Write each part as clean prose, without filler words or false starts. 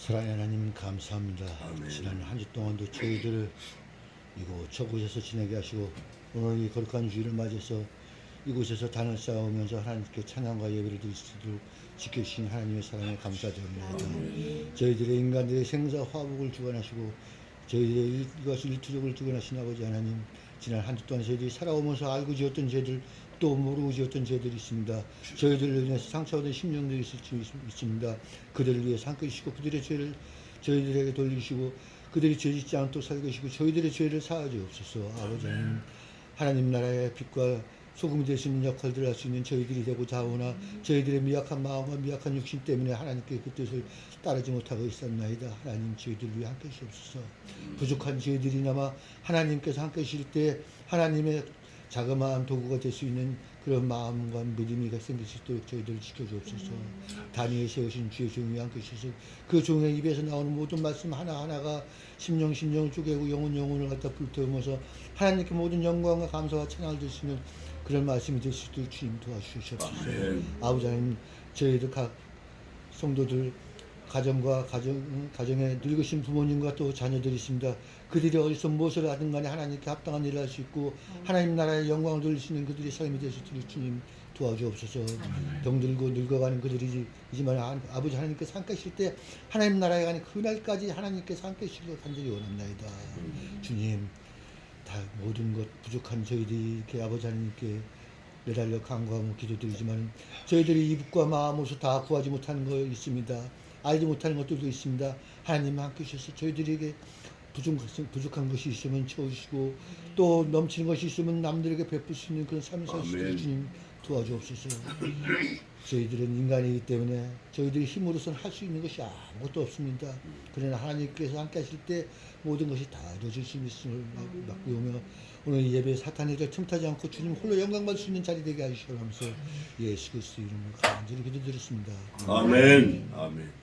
사랑의 하나님 감사합니다. 아멘. 지난 한 주 동안도 저희들을 이곳 저곳에서 지내게 하시고 오늘 이 거룩한 주일을 맞이해서 이곳에서 단을 쌓으면서 하나님께 찬양과 예배를 드릴 수 있도록 지켜주신 하나님의 사랑에 감사드립니다. 저희들의 인간들의 생사 화복을 주관하시고 저희들의 이것을 일투족을 주관하신 아버지 하나님, 지난 한 주 동안 저희들이 살아오면서 알고 지었던 죄들 또 모르고 지었던 죄들이 있습니다. 저희들을 인해서 상처받은 심령들이 있습니다. 그들을 위해 삼켜주시고 그들의 죄를 저희들에게 돌리시고 그들이 죄 짓지 않도록 살게 하시고 저희들의 죄를 사하여 주옵소서. 아버지 하나님, 하나님 나라의 빛과 소금이 될 수 있는 역할들을 할 수 있는 저희들이 되고자 하오나 저희들의 미약한 마음과 미약한 육신 때문에 하나님께 그 뜻을 따르지 못하고 있었나이다. 하나님, 저희들을 위해 함께 하시옵소서. 부족한 저희들이나마 하나님께서 함께 하실 때 하나님의 자그마한 도구가 될 수 있는 그런 마음과 믿음이 생길 수 있도록 저희들을 지켜주옵소서. 단위에 세우신 주의 종이 함께 하셔서 그 종의 입에서 나오는 모든 말씀 하나하나가 심령을 쪼개고 영혼을 갖다 불태우면서 하나님께 모든 영광과 감사와 찬양을 드릴 수 있는 그런 말씀이 될 수 있도록 주님 도와주시옵소서. 아버지 하나님, 저희들 각 성도들 가정과 가정에 늙으신 부모님과 또 자녀들이 있습니다. 그들이 어디서 무엇을 하든 간에 하나님께 합당한 일을 할 수 있고 하나님 나라의 영광을 돌릴 수 있는 그들의 삶이 될 수 있도록 주님 도와주옵소서. 병들고 늙어가는 그들이지만 아버지 하나님께서 함께 하실 때 하나님 나라에 가는 그날까지 하나님께서 함께 하시기를 간절히 원합니다. 주님, 다 모든 것 부족한 저희들이 이렇게 아버지 하나님께 매달려 간구하고 기도드리지만 저희들이 입과 마음으로서 다 구하지 못하는 거 있습니다. 알지 못하는 것들도 있습니다. 하나님 함께 하셔서 저희들에게 부족한 것이 있으면 채워주시고 또 넘치는 것이 있으면 남들에게 베풀 수 있는 그런 삶을 살 수 있도록 주님 도와주옵소서. 저희들은 인간이기 때문에 저희들의 힘으로서는 할 수 있는 것이 아무것도 없습니다. 그러나 하나님께서 함께 하실 때 모든 것이 다 이루어질 수 있음을 맡기오며 오늘 이 예배에 사탄에게 틈타지 않고 주님 홀로 영광 받을 수 있는 자리 되게 하시옵소서. 예수 그리스도 이름으로 간절히 기도드렸습니다. 아멘. 아멘.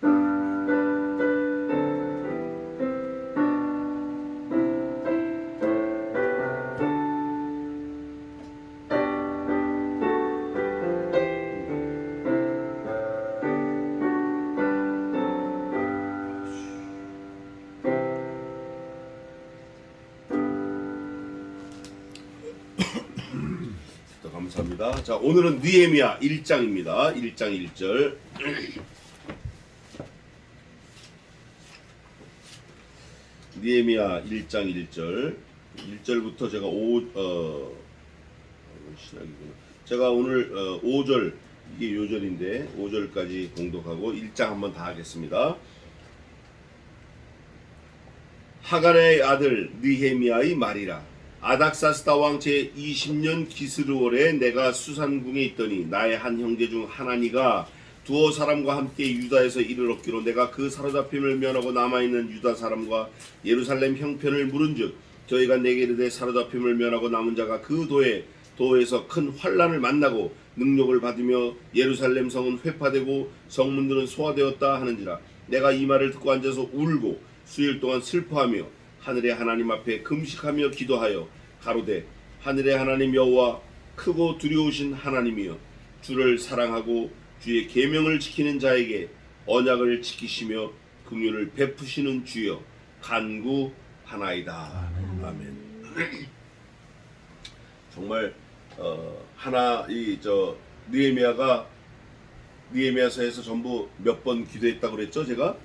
감사합니다. 자, 오늘은 느헤미야 1장입니다. 1장 1절. 느헤미야 1장 1절. 1절부터 제가 신약이구나. 제가 오늘 5절, 이게 요절인데 5절까지 공독하고 1장 한번 다 하겠습니다. 하갈의 아들 느헤미야의 말이라. 아닥사스다 왕 제20년 기스르월에 내가 수산궁에 있더니 나의 한 형제 중 하나니가 두어 사람과 함께 유다에서 이를 얻기로 내가 그 사로잡힘을 면하고 남아있는 유다 사람과 예루살렘 형편을 물은즉 저희가 내게 이르되 사로잡힘을 면하고 남은 자가 그 도에서 큰 환란을 만나고 능력을 받으며 예루살렘 성은 회파되고 성문들은 소화되었다 하는지라. 내가 이 말을 듣고 앉아서 울고 수일 동안 슬퍼하며 하늘의 하나님 앞에 금식하며 기도하여 가로되 하늘의 하나님 여호와 크고 두려우신 하나님이여 주를 사랑하고 주의 계명을 지키는 자에게 언약을 지키시며 긍휼을 베푸시는 주여 간구하나이다. 아멘. 정말 느헤미야서에서 전부 몇 번 기도했다고 그랬죠? 제가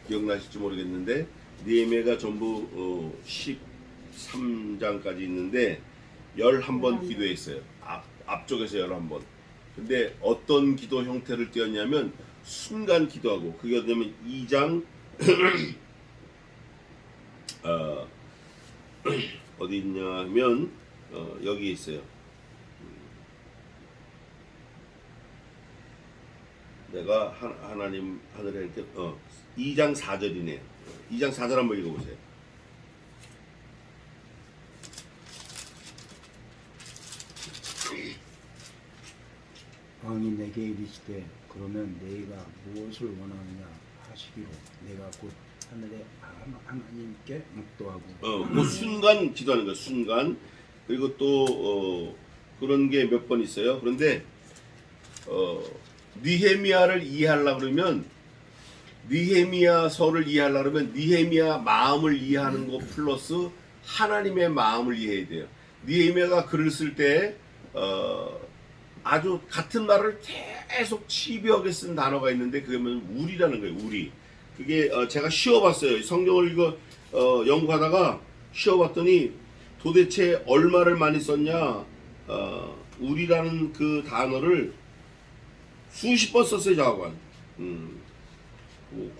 기억나실지 모르겠는데 느헤미야가 전부 13장까지 있는데 11번 기도했어요. 앞쪽에서 11번. 근데 어떤 기도 형태를 띄었냐면 순간 기도하고, 그게 어디냐면 2장 어디 있냐면 여기 있어요. 내가 하나님 하늘에 이렇게 2장 4절이네요. 2장 4절 한번 읽어보세요. 왕이 내게 이르시되 그러면 너희가 무엇을 원하느냐 하시기로 내가 곧 하늘의 하나님께 묵도하고 그 순간 기도하는 거예요. 순간. 그리고 또 그런 게 몇 번 있어요. 그런데 느헤미야를 이해하려고 그러면 느헤미야서를 이해하려면 느헤미야 마음을 이해하는 것 플러스 하나님의 마음을 이해해야 돼요. 느헤미야가 글을 쓸 때 아주 같은 말을 계속 치비하게 쓴 단어가 있는데 그게 뭐냐면 우리라는 거예요. 우리. 그게 제가 쉬어봤어요. 성경을 이거 연구하다가 쉬어봤더니 도대체 얼마를 많이 썼냐. 우리라는 그 단어를 수십 번 썼어요. 자관.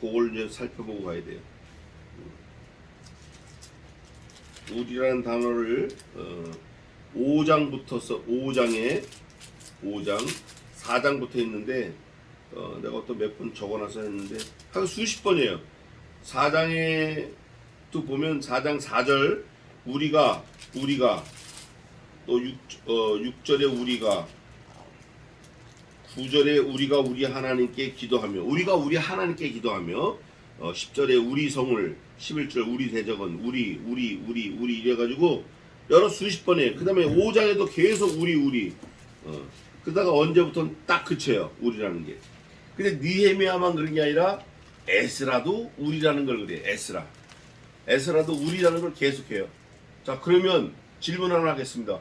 그걸 이제 살펴보고 가야 돼요. 우리라는 단어를 5장부터 써. 5장 4장부터 있는데 내가 또 몇 번 적어놔서 했는데 한 수십 번이에요. 4장에 또 보면 4장 4절 우리가 또 6절에 우리가 9절에 우리가 우리 하나님께 기도하며 우리가 우리 하나님께 기도하며 10절에 우리 성을 11절 우리 대적은 우리 이래가지고 여러 수십 번에 그 다음에 5장에도 계속 우리 그러다가 언제부터는 딱 그쳐요. 우리라는 게. 근데 느헤미야만 그런 게 아니라 에스라도 우리라는 걸 그래. 에스라도 우리라는 걸 계속해요. 자 그러면 질문 하나 하겠습니다.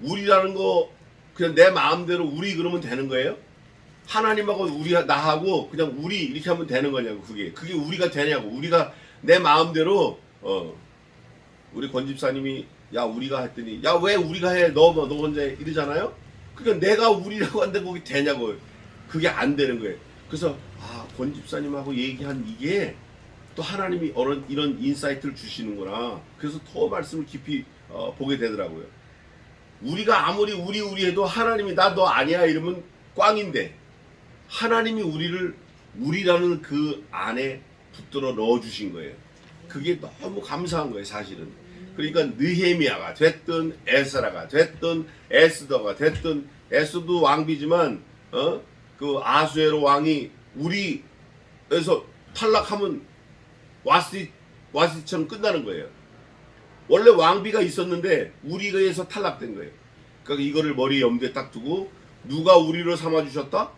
우리라는 거 그냥 내 마음대로 우리 그러면 되는 거예요? 하나님하고 나하고 그냥 우리 이렇게 하면 되는 거냐고. 그게 우리가 되냐고. 우리가 내 마음대로 우리 권 집사님이 야 우리가 했더니 야 왜 우리가 해 너 혼자 해 이러잖아요. 그러니까 내가 우리라고 하는데 거기 되냐고. 그게 안 되는 거예요. 그래서 권 집사님하고 얘기한 이게 또 하나님이 이런 인사이트를 주시는구나. 그래서 더 말씀을 깊이 보게 되더라고요. 우리가 아무리 우리 해도 하나님이 나 너 아니야 이러면 꽝인데 하나님이 우리를 우리라는 그 안에 붙들어 넣어 주신 거예요. 그게 너무 감사한 거예요, 사실은. 그러니까 느헤미야가 됐든 에스라가 됐든 에스더가 됐든 에스도 왕비지만 그 아수에로 왕이 우리에서 탈락하면 와스디처럼 끝나는 거예요. 원래 왕비가 있었는데 우리에서 탈락된 거예요. 그러니까 이거를 머리 염두에 딱 두고 누가 우리로 삼아주셨다?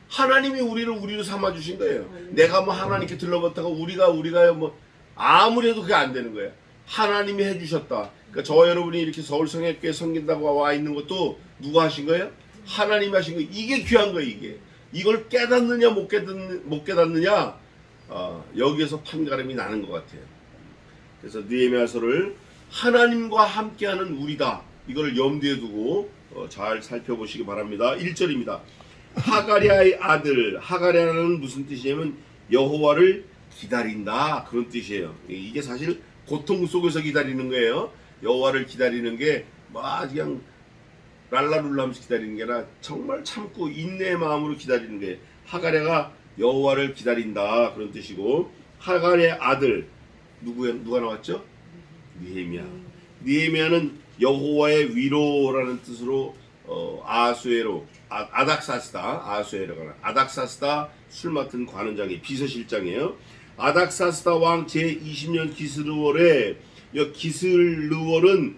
하나님이 우리로 삼아주신 거예요. 내가 뭐 하나님께 들러봤다가 우리가요 뭐 아무래도 그게 안 되는 거예요. 하나님이 해주셨다. 그러니까 저 여러분이 이렇게 서울성회교회 섬긴다고 와 있는 것도 누가 하신 거예요? 하나님이 하신 거예요. 이게 귀한 거예요. 이걸 깨닫느냐 못 깨닫느냐 여기에서 판가름이 나는 것 같아요. 그래서 느헤미야서를 하나님과 함께하는 우리다. 이걸 염두에 두고 잘 살펴보시기 바랍니다. 1절입니다. 하가랴의 아들. 하가랴는 무슨 뜻이냐면 여호와를 기다린다 그런 뜻이에요. 이게 사실 고통 속에서 기다리는 거예요. 여호와를 기다리는 게 막 그냥 랄라룰라 하면서 기다리는 게 아니라 정말 참고 인내의 마음으로 기다리는 거예요. 하가랴가 여호와를 기다린다 그런 뜻이고 하가랴의 아들 누가 나왔죠? 느헤미야. 느헤미야는 여호와의 위로라는 뜻으로 아수에로 아닥사스다 술 맡은 관원장이 비서실장이에요. 아닥사스다 왕 제20년 기스르월에 기스르월은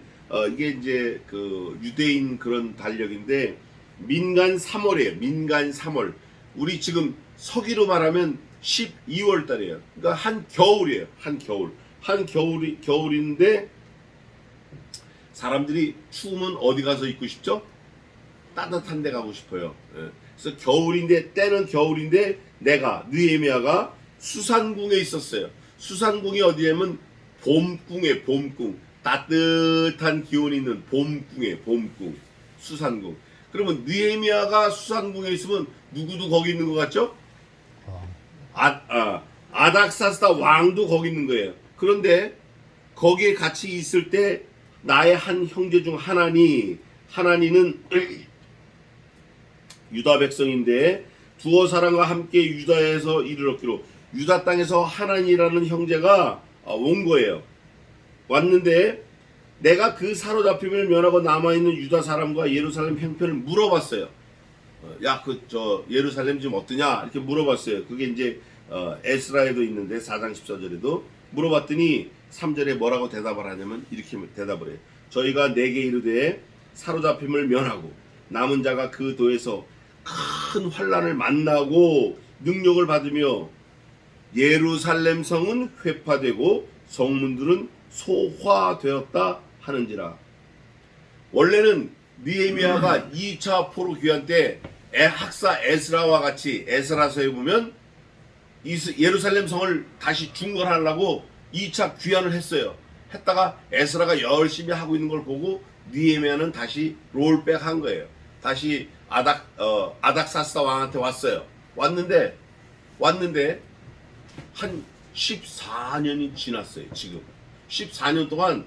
이게 이제 그 유대인 그런 달력인데 민간 3월이에요. 민간 3월. 우리 지금 서기로 말하면 12월 달이에요. 그러니까 한 겨울이에요. 겨울인데 사람들이 추우면 어디 가서 있고 싶죠? 따뜻한 데 가고 싶어요. 그래서 때는 겨울인데 느헤미야가 수산궁에 있었어요. 수산궁이 어디냐면 봄궁에 봄궁. 따뜻한 기온이 있는 봄궁. 수산궁. 그러면 느헤미야가 수산궁에 있으면 누구도 거기 있는 것 같죠? 아닥사스다 왕도 거기 있는 거예요. 그런데 거기에 같이 있을 때 나의 한 형제 중 하나니는 유다 백성인데 두어 사람과 함께 유다에서 이르렀기로 유다 땅에서 하나니라는 형제가 온 거예요. 왔는데 내가 그 사로잡힘을 면하고 남아있는 유다 사람과 예루살렘 형편을 물어봤어요. 야, 예루살렘 지금 어떠냐? 이렇게 물어봤어요. 그게 이제 에스라에도 있는데 4장 14절에도 물어봤더니 3절에 뭐라고 대답을 하냐면 이렇게 대답을 해요. 저희가 내게 이르되 사로잡힘을 면하고 남은 자가 그 도에서 큰 환난을 만나고 능력을 받으며 예루살렘 성은 회파되고 성문들은 소화되었다 하는지라. 원래는 느헤미야가 2차 포로 귀환 때 학사 에스라와 같이 에스라서에 보면 예루살렘 성을 다시 중건하려고 2차 귀환을 했어요. 했다가 에스라가 열심히 하고 있는 걸 보고 느헤미야는 다시 롤백 한 거예요. 다시 아닥사스다 왕한테 왔어요. 왔는데 한 14년이 지났어요. 지금 14년 동안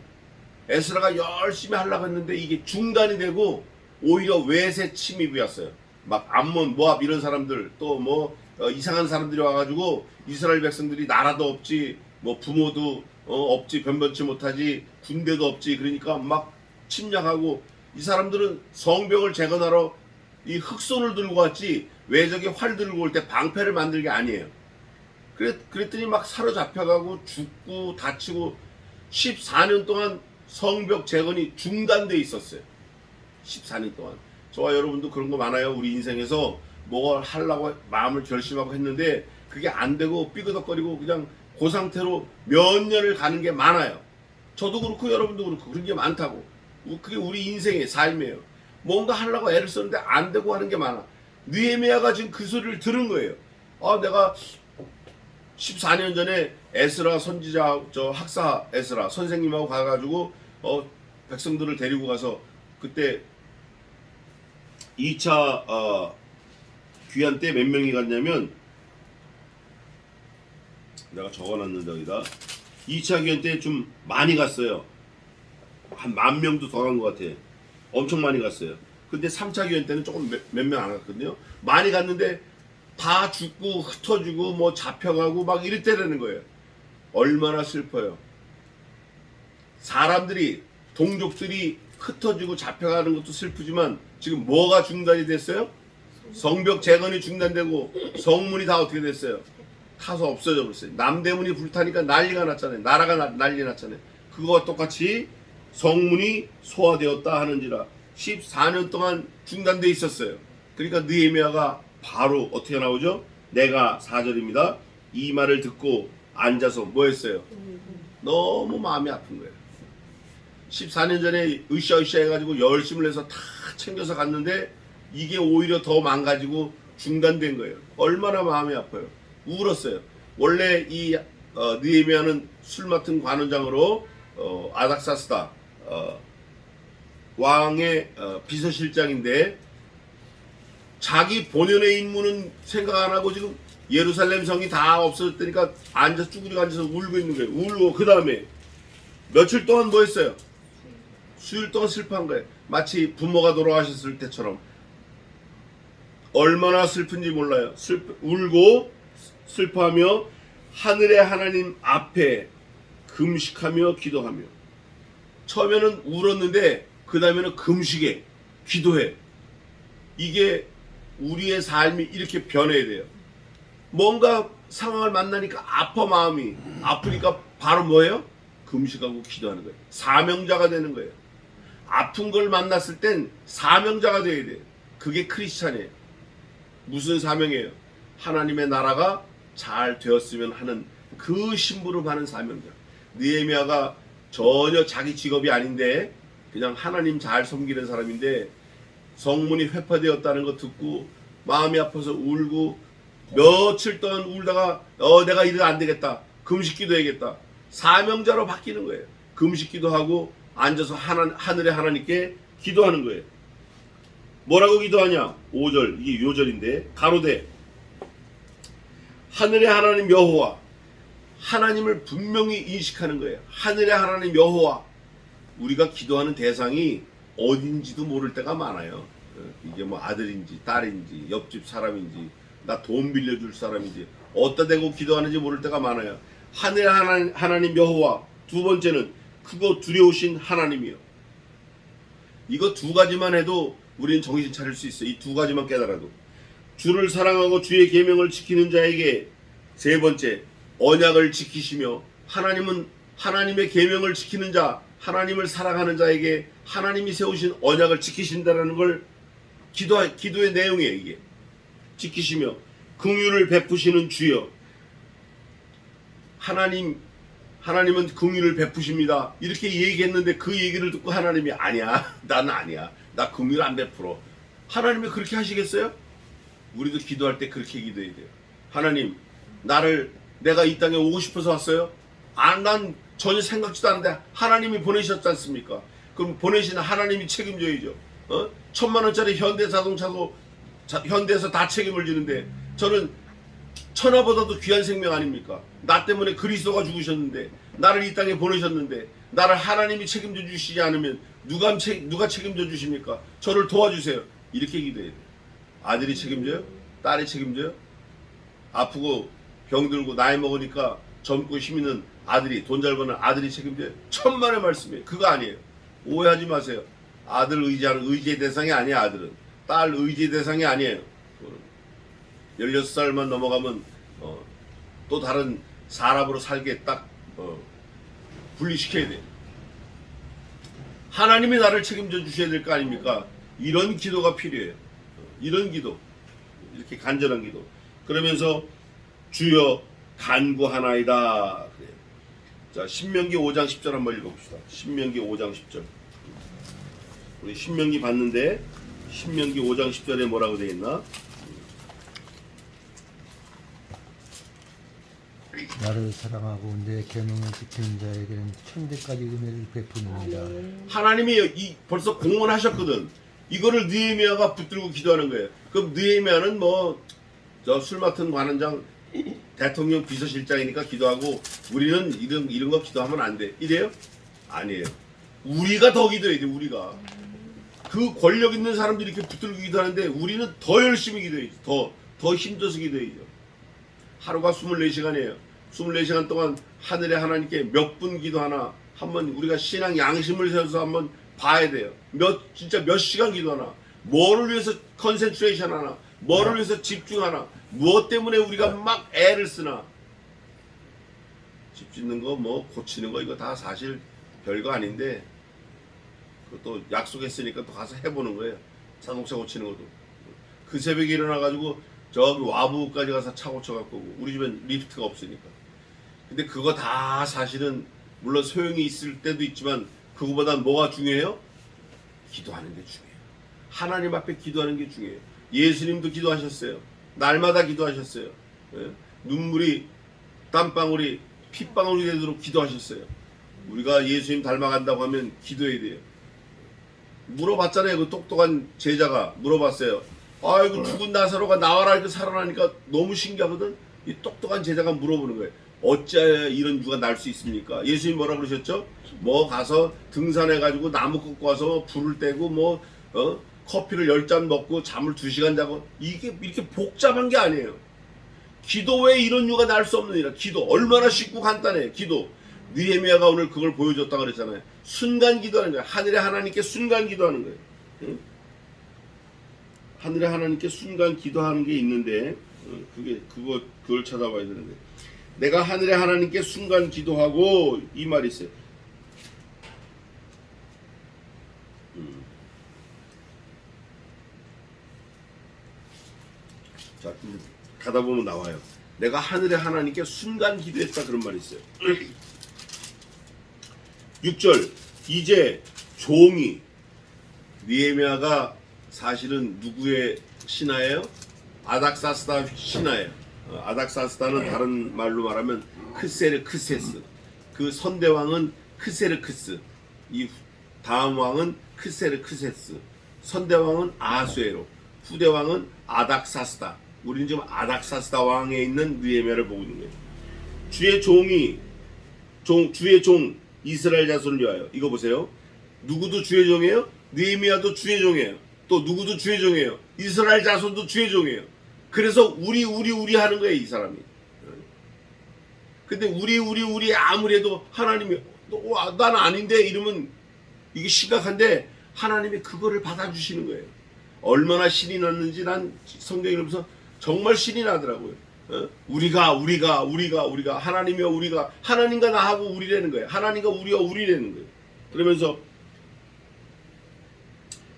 에스라가 열심히 하려고 했는데 이게 중단이 되고 오히려 외세 침입이 왔어요. 막 암몬, 모압 이런 사람들 또 뭐 이상한 사람들이 와가지고 이스라엘 백성들이 나라도 없지 뭐 부모도 없지 변변치 못하지 군대도 없지 그러니까 막 침략하고 이 사람들은 성벽을 재건하러 이 흑손을 들고 왔지 외적이 활 들고 올 때 방패를 만들 게 아니에요. 그랬더니 막 사로잡혀가고 죽고 다치고 14년 동안 성벽 재건이 중단돼 있었어요. 14년 동안. 저와 여러분도 그런 거 많아요. 우리 인생에서 뭘 하려고 마음을 결심하고 했는데 그게 안 되고 삐그덕거리고 그냥 그 상태로 몇 년을 가는 게 많아요. 저도 그렇고 여러분도 그렇고 그런 게 많다고. 그게 우리 인생의 삶이에요. 뭔가 하려고 애를 썼는데 안 되고 하는 게 많아. 느헤미야가 지금 그 소리를 들은 거예요. 내가 14년 전에 에스라 선지자 학사 에스라 선생님하고 가가지고 백성들을 데리고 가서 그때 2차 귀환 때 몇 명이 갔냐면 내가 적어놨는데 여기다 2차 귀환 때 좀 많이 갔어요. 한 10,000명도 더 간 것 같아. 엄청 많이 갔어요. 근데 3차 귀환 때는 조금 몇 명 안 갔거든요. 많이 갔는데 다 죽고 흩어지고 뭐 잡혀가고 막 이랬다라는 거예요. 얼마나 슬퍼요. 사람들이 동족들이 흩어지고 잡혀가는 것도 슬프지만 지금 뭐가 중단이 됐어요? 성벽 재건이 중단되고 성문이 다 어떻게 됐어요? 타서 없어져 버렸어요. 남대문이 불타니까 난리가 났잖아요. 나라가 난리 났잖아요. 그거와 똑같이 성문이 소화되었다 하는지라 14년 동안 중단돼 있었어요. 그러니까 느헤미야가 바로 어떻게 나오죠? 내가 4절입니다. 이 말을 듣고 앉아서 뭐 했어요? 너무 마음이 아픈 거예요. 14년 전에 으쌰으쌰 해가지고 열심을 해서 다 챙겨서 갔는데 이게 오히려 더 망가지고 중단된 거예요. 얼마나 마음이 아파요. 울었어요. 원래 이 느헤미야는 술 맡은 관원장으로 아닥사스다 왕의 비서실장인데 자기 본연의 임무는 생각 안 하고 지금 예루살렘 성이 다 없어졌다니까 앉아서 쭈그리고 앉아서 울고 있는 거예요. 울고 그 다음에 며칠 동안 뭐 했어요? 수일 동안 슬퍼한 거예요. 마치 부모가 돌아가셨을 때처럼. 얼마나 슬픈지 몰라요. 울고 슬퍼하며 하늘의 하나님 앞에 금식하며 기도하며. 처음에는 울었는데 그 다음에는 금식해 기도해. 이게 우리의 삶이 이렇게 변해야 돼요. 뭔가 상황을 만나니까 아파 마음이. 아프니까 바로 뭐예요? 금식하고 기도하는 거예요. 사명자가 되는 거예요. 아픈 걸 만났을 땐 사명자가 돼야 돼요. 그게 크리스찬이에요. 무슨 사명이에요? 하나님의 나라가 잘 되었으면 하는 그 심부름하는 사명자. 느헤미야가 전혀 자기 직업이 아닌데 그냥 하나님 잘 섬기는 사람인데 성문이 회파되었다는 거 듣고 마음이 아파서 울고 며칠 동안 울다가 내가 이래 안 되겠다. 금식 기도해야겠다. 사명자로 바뀌는 거예요. 금식 기도하고 앉아서 하늘의 하나님께 기도하는 거예요. 뭐라고 기도하냐? 5절, 이게 요절인데 가로되 하늘의 하나님 여호와, 하나님을 분명히 인식하는 거예요. 하늘의 하나님 여호와. 우리가 기도하는 대상이 어딘지도 모를 때가 많아요. 이게 뭐 아들인지 딸인지 옆집 사람인지 나 돈 빌려줄 사람인지 어디다 대고 기도하는지 모를 때가 많아요. 하늘의 하나님 여호와. 두 번째는 크고 두려우신 하나님이요. 이거 두 가지만 해도 우리는 정신 차릴 수 있어요. 이 두 가지만 깨달아도. 주를 사랑하고 주의 계명을 지키는 자에게. 세 번째, 언약을 지키시며. 하나님은 하나님의 계명을 지키는 자, 하나님을 사랑하는 자에게 하나님이 세우신 언약을 지키신다라는 걸 기도의 내용이에요. 이게 지키시며 긍휼을 베푸시는 주여. 하나님은 긍휼을 베푸십니다. 이렇게 얘기했는데 그 얘기를 듣고 하나님이 아니야. 나는 아니야. 나 긍휼 안 베풀어. 하나님이 그렇게 하시겠어요? 우리도 기도할 때 그렇게 기도해야 돼요. 하나님, 내가 이 땅에 오고 싶어서 왔어요? 난 전혀 생각지도 않는데 하나님이 보내셨지 않습니까? 그럼 보내신 하나님이 책임져야죠. 1,000만 원짜리 현대자동차도 현대에서 다 책임을 지는데 저는 천하보다도 귀한 생명 아닙니까? 나 때문에 그리스도가 죽으셨는데 나를 이 땅에 보내셨는데 나를 하나님이 책임져 주시지 않으면 누가 책임져 주십니까? 저를 도와주세요. 이렇게 기도해야 돼요. 아들이 책임져요? 딸이 책임져요? 아프고 병들고 나이 먹으니까 젊고 힘 있는 아들이, 돈 잘 버는 아들이 책임져요? 천만의 말씀이에요. 그거 아니에요. 오해하지 마세요. 아들 의지하는 의지의 대상이 아니야. 아들은 딸 의지의 대상이 아니에요. 16살만 넘어가면 또 다른 사람으로 살게 딱 분리시켜야 돼요. 하나님이 나를 책임져 주셔야 될 거 아닙니까? 이런 기도가 필요해요. 이런 기도, 이렇게 간절한 기도. 그러면서 주여 간구하나이다. 그래요. 자, 신명기 5장 10절 한번 읽어봅시다. 신명기 5장 10절. 우리 신명기 봤는데 신명기 5장 10절에 뭐라고 되어 있나? 나를 사랑하고 내 계명을 지키는 자에게는 천대까지 은혜를 베푸느니라. 하나님이 벌써 공언하셨거든. 이거를 느헤미야가 붙들고 기도하는 거예요. 그럼 느헤미야는 저 술 맡은 관원장 대통령 비서실장이니까 기도하고 우리는 이런 거 기도하면 안 돼. 이래요? 아니에요. 우리가 더 기도해야 돼. 우리가. 그 권력 있는 사람들이 이렇게 붙들고 기도하는데 우리는 더 열심히 기도해야죠. 더 힘줘서 기도해야죠. 하루가 24시간이에요. 24시간 동안 하늘의 하나님께 몇 분 기도하나 한번 우리가 신앙 양심을 세워서 한번 봐야 돼요. 진짜 몇 시간 기도하나, 뭐를 위해서 컨센트레이션 하나, 뭐를 위해서 집중하나, 무엇 때문에 우리가 막 애를 쓰나. 집 짓는 거 고치는 거 이거 다 사실 별거 아닌데 그것도 약속했으니까 또 가서 해보는 거예요. 자동차 고치는 것도. 그 새벽에 일어나가지고 저기 와부까지 가서 차 고쳐갖고 오고. 우리 집엔 리프트가 없으니까. 근데 그거 다 사실은 물론 소용이 있을 때도 있지만 그거보단 뭐가 중요해요? 기도하는 게 중요해요. 하나님 앞에 기도하는 게 중요해요. 예수님도 기도하셨어요. 날마다 기도하셨어요. 예? 눈물이 땀방울이 핏방울이 되도록 기도하셨어요. 우리가 예수님 닮아간다고 하면 기도해야 돼요. 물어봤잖아요. 그 똑똑한 제자가 물어봤어요. 아이고 죽은 나사로가 나와라 이렇게 살아나니까 너무 신기하거든. 이 똑똑한 제자가 물어보는 거예요. 어찌하여 이런 유가 날 수 있습니까? 예수님 뭐라 그러셨죠? 가서 등산해가지고 나무 꺾고 와서 불을 떼고 커피를 10잔 먹고 잠을 2시간 자고 이게 이렇게 복잡한 게 아니에요. 기도 외에 이런 유가 날 수 없느니라. 기도 얼마나 쉽고 간단해. 기도. 느헤미야가 오늘 그걸 보여줬다 그랬잖아요. 순간 기도하는 거예요. 하늘의 하나님께 순간 기도하는 거예요. 응? 하늘의 하나님께 순간 기도하는 게 있는데 그걸 찾아봐야 되는데 내가 하늘의 하나님께 순간 기도하고 이 말이 있어요. 자, 가다 보면 나와요. 내가 하늘의 하나님께 순간 기도했다 그런 말이 있어요. 6절 이제 종이 느헤미야가 사실은 누구의 신하예요? 아닥사스다 신하예요. 아닥사스다는 다른 말로 말하면 크세르크세스. 그 선대왕은 크세르크스. 이 다음 왕은 크세르크세스. 선대왕은 아하수에로. 후대왕은 아닥사스다. 우리는 지금 아닥사스다 왕에 있는 느헤미야를 보고 있는 거예요. 주의 종 이스라엘 자손을 위하여. 이거 보세요. 누구도 주의 종이에요? 느헤미야도 주의 종이에요. 또 누구도 주의 종이에요. 이스라엘 자손도 주의 종이에요. 그래서 우리 하는 거예요, 이 사람이. 근데 우리 아무리 해도 하나님이 난 아닌데 이러면 이게 심각한데 하나님이 그거를 받아주시는 거예요. 얼마나 신이 났는지 난 성경 읽으면서 정말 신이 나더라고요. 우리가 하나님이여 우리가 하나님과 나하고 우리라는 거예요. 하나님과 우리와 우리라는 거예요. 그러면서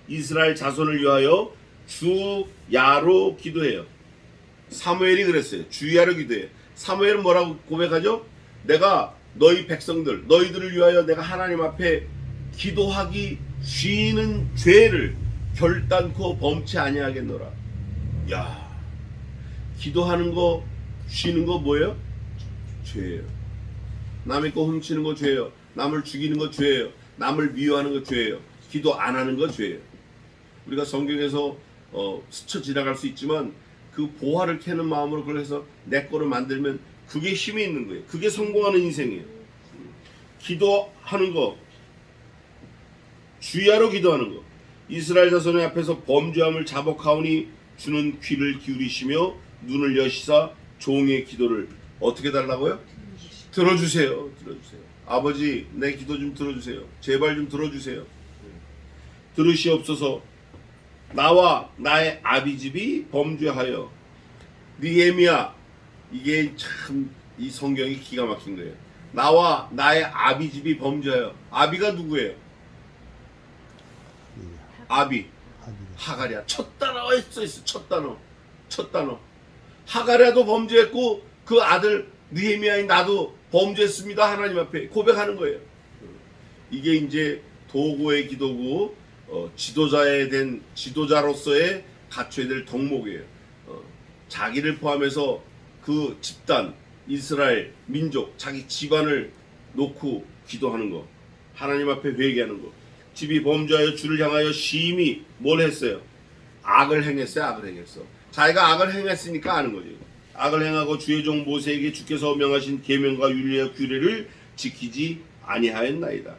이스라엘 자손을 위하여 주야로 기도해요. 사무엘이 그랬어요. 주야로 기도해요. 사무엘은 뭐라고 고백하죠? 내가 너희 백성들 너희들을 위하여 내가 하나님 앞에 기도하기 쉬는 죄를 결단코 범치 아니하겠노라. 야, 기도하는 거 쉬는 거 뭐예요? 죄예요. 남의 거 훔치는 거 죄예요. 남을 죽이는 거 죄예요. 남을 미워하는 거 죄예요. 기도 안 하는 거 죄예요. 우리가 성경에서 스쳐 지나갈 수 있지만 그 보화를 캐는 마음으로 그걸 해서 내 거를 만들면 그게 힘이 있는 거예요. 그게 성공하는 인생이에요. 기도하는 거, 주야로 기도하는 거. 이스라엘 자손의 앞에서 범죄함을 자복하오니 주는 귀를 기울이시며 눈을 여시사 종의 기도를 어떻게 달라고요? 들어주세요. 들어주세요. 아버지, 내 기도 좀 들어주세요. 제발 좀 들어주세요. 들으시옵소서. 나와 나의 아비집이 범죄하여. 느헤미야, 이게 참 이 성경이 기가 막힌 거예요. 나와 나의 아비집이 범죄하여. 아비가 누구예요? 아비. 하갈이야. 첫 단어가 있어. 첫 단어. 하갈이야도 범죄했고 그 아들 느헤미야인 나도 범죄했습니다. 하나님 앞에 고백하는 거예요. 이게 이제 도구의 기도고 지도자에 된 지도자로서의 갖춰야 될 덕목이에요. 자기를 포함해서 그 집단, 이스라엘 민족, 자기 집안을 놓고 기도하는 거, 하나님 앞에 회개하는 거. 집이 범죄하여 주를 향하여 심히 뭘 했어요? 악을 행했어요. 악을 행했어. 자기가 악을 행했으니까 아는 거지. 악을 행하고 주의 종 모세에게 주께서 명하신 계명과 율례와 규례를 지키지 아니하였나이다.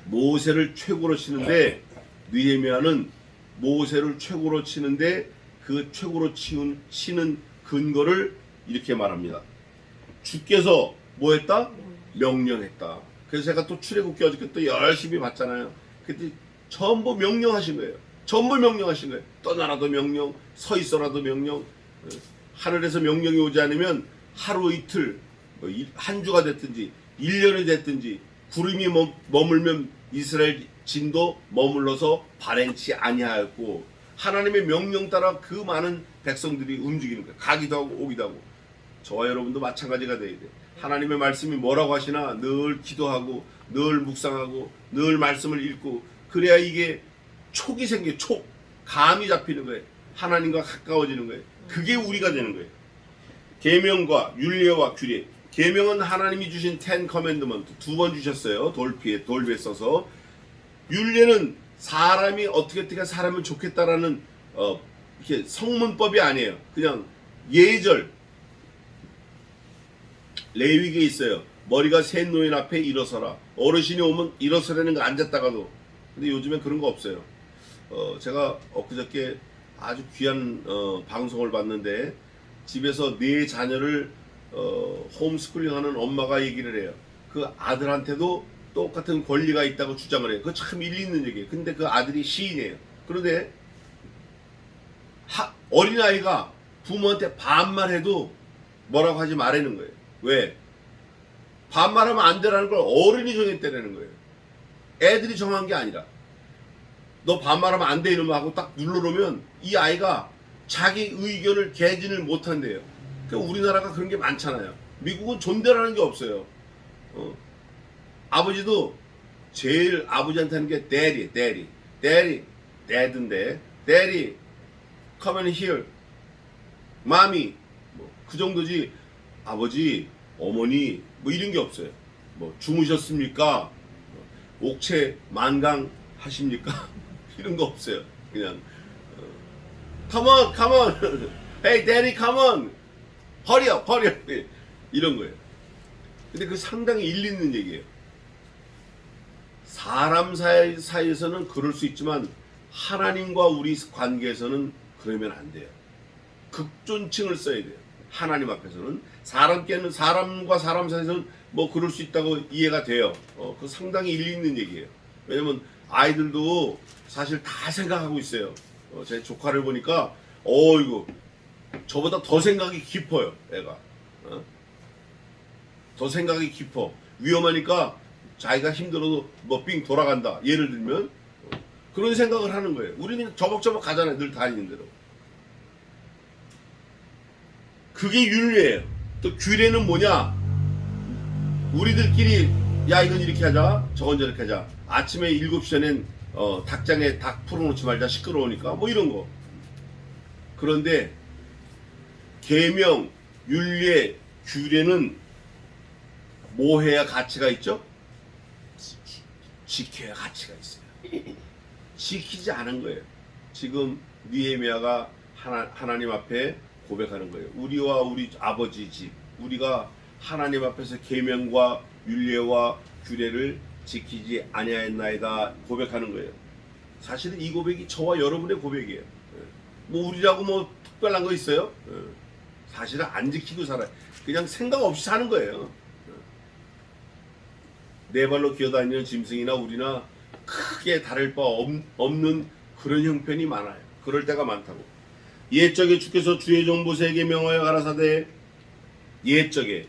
모세를 최고로 치는데 느헤미야는 모세를 최고로 치는데 그 최고로 치는 근거를 이렇게 말합니다. 주께서 뭐 했다? 명령했다. 그래서 제가 또 출애굽기 어저께 또 열심히 봤잖아요. 그때 전부 명령하신 거예요. 전부 명령하신 거예요. 떠나라도 명령, 서 있어라도 명령. 하늘에서 명령이 오지 않으면 하루 이틀, 한 주가 됐든지 1년이 됐든지 구름이 머물면 이스라엘 진도 머물러서 발행치 아니하였고 하나님의 명령 따라 그 많은 백성들이 움직이는 거예요. 가기도 하고 오기도 하고. 저와 여러분도 마찬가지가 돼야 돼요. 하나님의 말씀이 뭐라고 하시나 늘 기도하고 늘 묵상하고 늘 말씀을 읽고 그래야 이게 촉이 생겨. 감이 잡히는 거예요. 하나님과 가까워지는 거예요. 그게 우리가 되는 거예요. 계명과 율례와 규례. 계명은 하나님이 주신 10 커맨드먼트 2번 주셨어요. 돌비에 써서. 율례는 사람이 어떻게 살면 좋겠다라는 이렇게 성문법이 아니에요. 그냥 예절. 레위기에 있어요. 머리가 센 노인 앞에 일어서라. 어르신이 오면 일어서라는 거 앉았다가도. 근데 요즘엔 그런 거 없어요. 제가 엊그저께 아주 귀한 방송을 봤는데 집에서 4자녀를 홈스쿨링하는 엄마가 얘기를 해요. 그 아들한테도 똑같은 권리가 있다고 주장을 해요. 그거 참 일리 있는 얘기예요. 근데 그 아들이 시인이에요. 그런데 어린아이가 부모한테 반말해도 뭐라고 하지 말라는 거예요. 왜? 반말하면 안 되라는 걸 어른이 정했다는 거예요. 애들이 정한 게 아니라. 너 반말하면 안 돼 이러면 하고 딱 눌러놓으면 이 아이가 자기 의견을 개진을 못한대요. 그러니까 우리나라가 그런 게 많잖아요. 미국은 존대라는 게 없어요. 아버지도 제일 아버지한테 하는 게 daddy, dad인데 daddy, come in here, mommy, 그 정도지. 아버지, 어머니 뭐 이런 게 없어요. 뭐 주무셨습니까? 옥체 만강 하십니까? 이런 거 없어요. 그냥 come on, hey daddy, come on, hurry up, 이런 거예요. 근데 그 상당히 일리 있는 얘기예요. 사람 사이에서는 그럴 수 있지만 하나님과 우리 관계에서는 그러면 안 돼요. 극존칭을 써야 돼요. 하나님 앞에서는 사람과 사람 사이에서는 뭐 그럴 수 있다고 이해가 돼요. 그 상당히 일리 있는 얘기예요. 왜냐면 아이들도 사실 다 생각하고 있어요. 제 조카를 보니까 이거 저보다 더 생각이 깊어요. 애가 더 생각이 깊어. 위험하니까 자기가 힘들어도 뭐 삥 돌아간다. 예를 들면 그런 생각을 하는 거예요. 우리는 저벅저벅 가잖아요. 늘 다니는 대로. 그게 윤리예요. 또 규례는 뭐냐? 우리들끼리 야 이건 이렇게 하자, 저건 저렇게 하자. 아침에 7시 전엔 닭장에 닭 풀어놓지 말자, 시끄러우니까 뭐 이런 거. 그런데 계명, 율례, 규례는 뭐 해야 가치가 있죠? 지켜야 가치가 있어요. 지키지 않은 거예요. 지금 느헤미야가 하나님 앞에 고백하는 거예요. 우리와 우리 아버지 집, 우리가 하나님 앞에서 계명과 율례와 규례를 지키지 아니하였나이다 고백하는 거예요. 사실은 이 고백이 저와 여러분의 고백이에요. 뭐 우리라고 뭐 특별한 거 있어요? 사실은 안 지키고 살아요. 그냥 생각 없이 사는 거예요. 네 발로 기어다니는 짐승이나 우리나 크게 다를 바 없는 그런 형편이 많아요. 그럴 때가 많다고. 옛적에 주께서 주의 종 모세에게 명하여 가라사대, 옛적에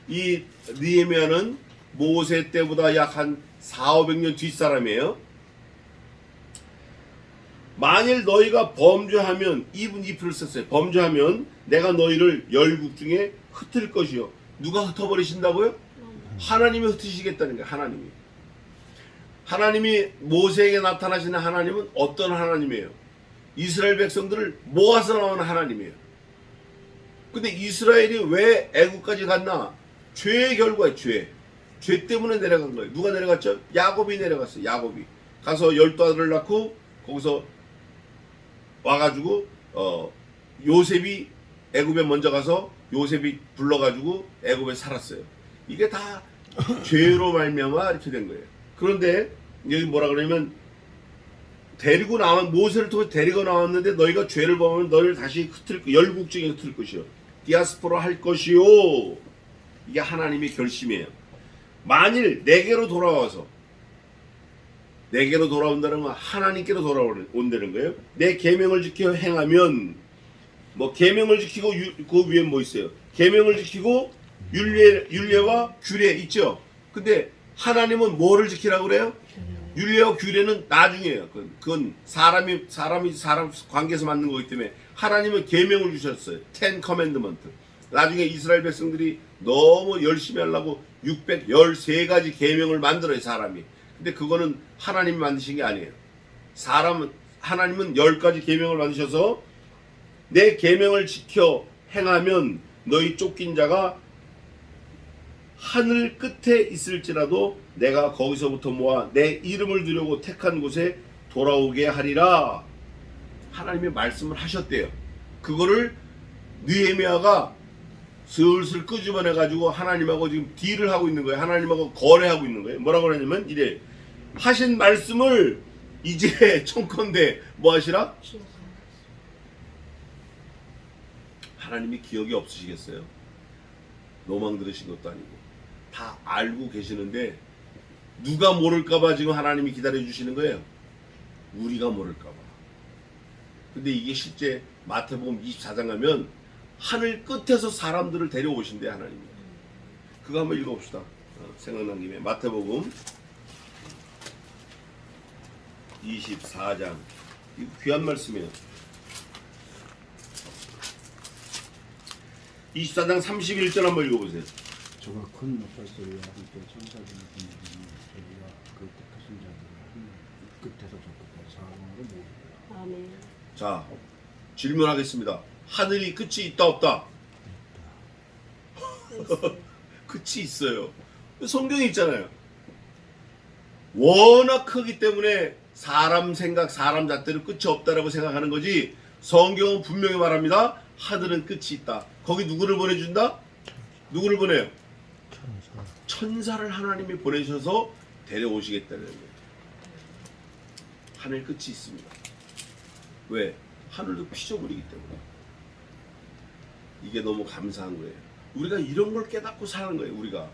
이 느헤미야는 모세 때보다 약 한 400~500년 뒷사람이에요. 만일 너희가 범죄하면, 이분 2표를 썼어요. 범죄하면 내가 너희를 열국 중에 흩을 것이요. 누가 흩어버리신다고요? 하나님이 흩으시겠다는 거예요. 하나님이 모세에게 나타나시는 하나님은 어떤 하나님이에요? 이스라엘 백성들을 모아서 나오는 하나님이에요. 근데 이스라엘이 왜 애국까지 갔나? 죄의 결과예요. 죄 때문에 내려간 거예요. 누가 내려갔죠? 야곱이 내려갔어요. 야곱이 가서 12아들을 낳고 거기서 와가지고 요셉이 애굽에 먼저 가서 요셉이 불러가지고 애굽에 살았어요. 이게 다 죄로 말미암아 이렇게 된 거예요. 그런데 여기 뭐라 그러냐면 데리고 나온 모세를 통해 데리고 나왔는데 너희가 죄를 범하면 너희를 다시 열국 중에 흩을 것이요, 디아스포라 할 것이요. 이게 하나님의 결심이에요. 만일 내게로 돌아온다는 건 하나님께로 돌아온다는 거예요. 내 계명을 지켜 행하면, 뭐 계명을 지키고 그 위에 뭐 있어요? 계명을 지키고 율례와 규례 있죠. 근데 하나님은 뭐를 지키라고 그래요? 율례와 규례는 나중이에요. 그건 사람 관계에서 만든 거기 때문에 하나님은 계명을 주셨어요. 10 커맨드먼트. 나중에 이스라엘 백성들이 너무 열심히 하려고 613가지 계명을 만들어요, 사람이. 근데 그거는 하나님이 만드신 게 아니에요. 하나님은 10가지 계명을 만드셔서 내 계명을 지켜 행하면 너희 쫓긴 자가 하늘 끝에 있을지라도 내가 거기서부터 모아 내 이름을 두려고 택한 곳에 돌아오게 하리라. 하나님의 말씀을 하셨대요. 그거를 느헤미야가 슬슬 끄집어내가지고 하나님하고 지금 딜을 하고 있는 거예요. 하나님하고 거래하고 있는 거예요. 뭐라고 그러냐면 이래, 하신 말씀을 이제 청컨대 뭐 하시라? 하나님이 기억이 없으시겠어요? 노망 들으신 것도 아니고 다 알고 계시는데 누가 모를까봐 지금 하나님이 기다려주시는 거예요. 우리가 모를까봐. 근데 이게 실제 마태복음 24장 가면 하늘 끝에서 사람들을 데려오신대, 하나님이. 그거 한번 읽어봅시다. 생각난 김에 마태복음 24장. 이거 귀한 말씀이에요. 24장 31절 한번 읽어보세요. 저가 큰 높을 소리와 함께 천사들을 보내주니 저희가 그 택하신 자들을 끝에서 저 끝까지 사방으로 모으리라. 아멘. 자, 질문하겠습니다. 하늘이 끝이 있다 없다? 끝이 있어요. 성경에 있잖아요. 워낙 크기 때문에 사람 생각, 사람 잣대로 끝이 없다라고 생각하는 거지, 성경은 분명히 말합니다. 하늘은 끝이 있다. 거기 누구를 보내준다? 누구를 보내요? 천사를 하나님이 보내셔서 데려오시겠다는 거예요. 하늘 끝이 있습니다. 왜? 하늘도 피조물이기 때문에. 이게 너무 감사한 거예요. 우리가 이런 걸 깨닫고 사는 거예요. 우리가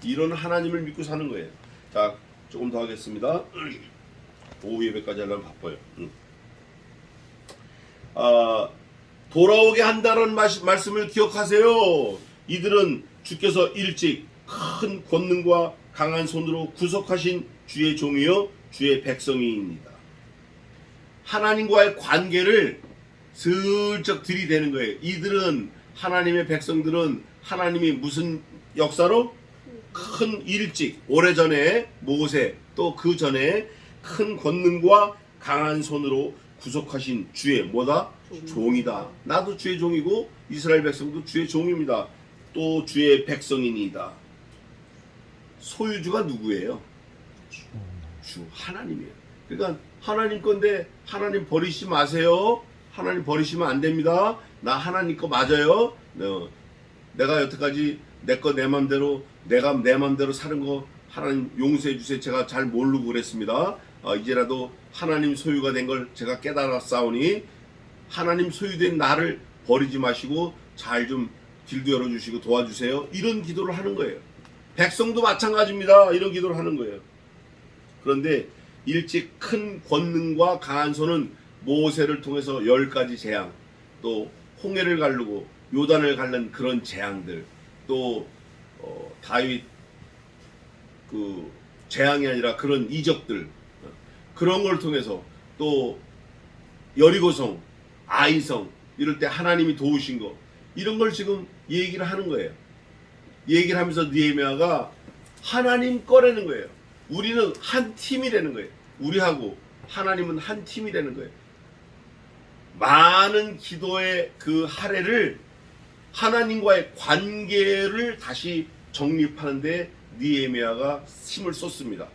이런 하나님을 믿고 사는 거예요. 자, 조금 더 하겠습니다. 오후 예배까지 하려면 바빠요. 돌아오게 한다는 말씀을 기억하세요. 이들은 주께서 일찍 큰 권능과 강한 손으로 구속하신 주의 종이요 주의 백성이입니다. 하나님과의 관계를 슬쩍 들이대는 거예요. 이들은 하나님의 백성들은 하나님이 무슨 역사로 큰 일찍 오래전에 모세 또 그 전에 큰 권능과 강한 손으로 구속하신 주의 뭐다? 종이다. 나도 주의 종이고 이스라엘 백성도 주의 종입니다. 또 주의 백성이니이다. 소유주가 누구예요? 주 하나님이에요. 그러니까 하나님 건데 하나님 버리지 마세요. 하나님 버리시면 안 됩니다. 나 하나님 거 맞아요. 내가 여태까지 내 거 내 맘대로 내가 내 맘대로 사는 거 하나님 용서해 주세요. 제가 잘 모르고 그랬습니다. 이제라도 하나님 소유가 된 걸 제가 깨달았사오니 하나님 소유된 나를 버리지 마시고 잘 좀 길도 열어주시고 도와주세요. 이런 기도를 하는 거예요. 백성도 마찬가지입니다. 이런 기도를 하는 거예요. 그런데 일찍 큰 권능과 강한 손은 모세를 통해서 10가지 재앙, 또 홍해를 가르고 요단을 가른 그런 재앙들, 또 다윗 그 재앙이 아니라 그런 이적들, 그런 걸 통해서 또 여리고성, 아이성 이럴 때 하나님이 도우신 거, 이런 걸 지금 얘기를 하는 거예요. 얘기를 하면서 느헤미야가 하나님 거라는 거예요. 우리는 한 팀이라는 거예요. 우리하고 하나님은 한 팀이라는 거예요. 많은 기도의 그 할애를 하나님과의 관계를 다시 정립하는데 느헤미야가 힘을 쏟습니다.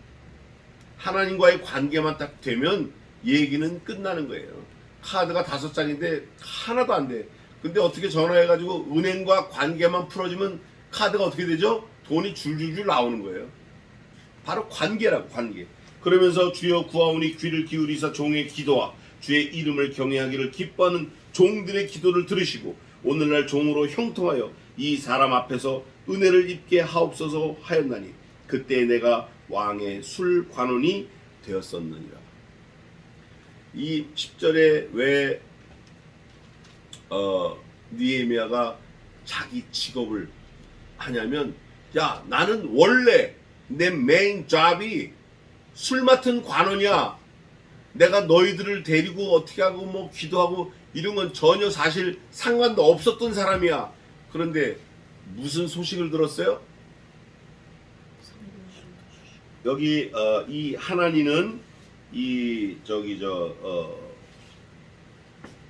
하나님과의 관계만 딱 되면 얘기는 끝나는 거예요. 카드가 5장인데 하나도 안 돼. 근데 어떻게 전화해가지고 은행과 관계만 풀어주면 카드가 어떻게 되죠? 돈이 줄줄줄 나오는 거예요. 바로 관계라고, 관계. 그러면서 주여 구하오니 귀를 기울이사 종의 기도와 주의 이름을 경외하기를 기뻐하는 종들의 기도를 들으시고 오늘날 종으로 형통하여 이 사람 앞에서 은혜를 입게 하옵소서 하였나니 그때 내가 왕의 술 관원이 되었었느니라. 이 10절에 왜 느헤미야가 자기 직업을 하냐면, 야, 나는 원래 내 메인 잡이 술 맡은 관원이야. 내가 너희들을 데리고 어떻게 하고 뭐 기도하고 이런 건 전혀 사실 상관도 없었던 사람이야. 그런데 무슨 소식을 들었어요? 여기 이 하나니는 이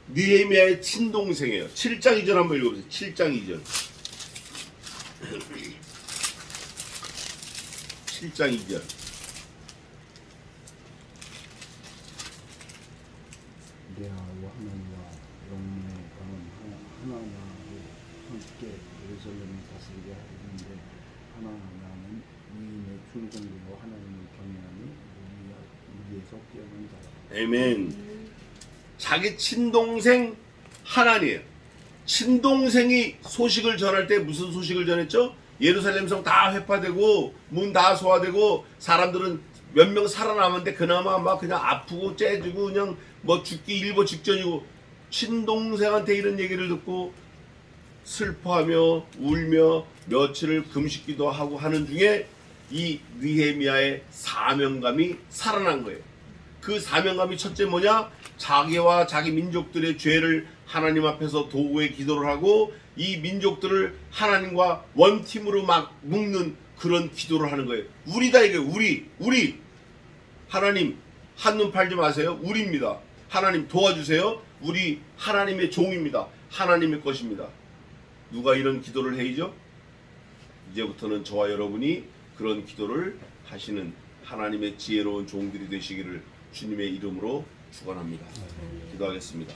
느헤미야의 친동생이에요. 7장 2절 한번 읽어보세요. 7장 2절. 7장 2절. 내하고 하나님과 영문의 강은 하나나로 함께 예루살렘을 다스리게 하였는데 하나나는 위인의 충성되고 하나님을 경외하니 위에서 뛰어난 자라. 아멘. 자기 친동생 하나니에요. 친동생이 소식을 전할 때 무슨 소식을 전했죠? 예루살렘 성 다 회파되고 문 다 소화되고 사람들은 몇 명 살아남았는데 그나마 막 그냥 아프고 째지고 그냥 뭐 죽기 일보 직전이고, 친동생한테 이런 얘기를 듣고 슬퍼하며 울며 며칠을 금식기도 하고 하는 중에 이 느헤미야의 사명감이 살아난 거예요. 그 사명감이 첫째 뭐냐? 자기와 자기 민족들의 죄를 하나님 앞에서 도구의 기도를 하고 이 민족들을 하나님과 원팀으로 막 묶는 그런 기도를 하는 거예요. 우리다 이게 우리 하나님 한눈 팔지 마세요. 우리입니다. 하나님 도와주세요. 우리 하나님의 종입니다. 하나님의 것입니다. 누가 이런 기도를 해이죠? 이제부터는 저와 여러분이 그런 기도를 하시는 하나님의 지혜로운 종들이 되시기를 주님의 이름으로 축원합니다. 기도하겠습니다.